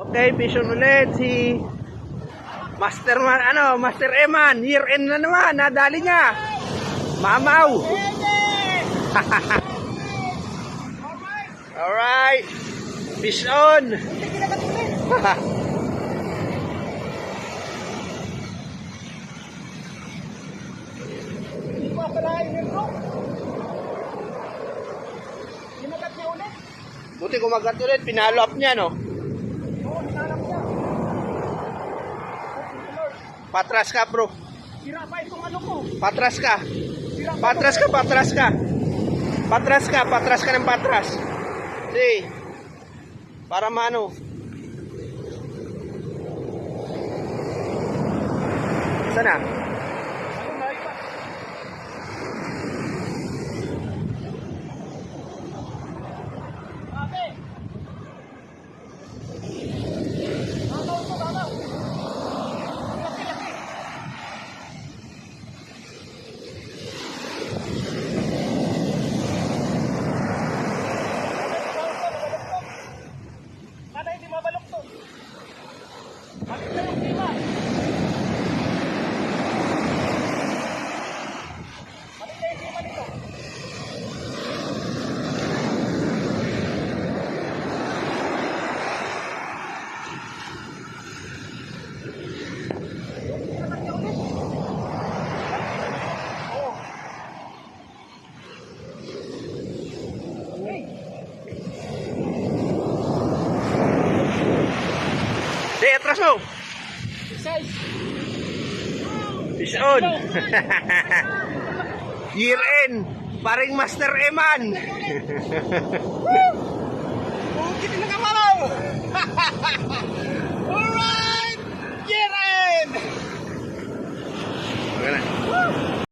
Okay, vision ulit si Master Eman, year end na naman, nadali niya. Mamaw. Alright. Fish on. Buti kumagat ulit, pinalo up niya, no? Patras ka, bro. Sira pa itong ano ko. Patras ka. Patras ka, patras ka. Patras ka, patras ka ng patras. Sige. Para maano. Sana? Sige, atras mo. Fish on. Year end. Paring Master Eman. Bukit na kamalaw.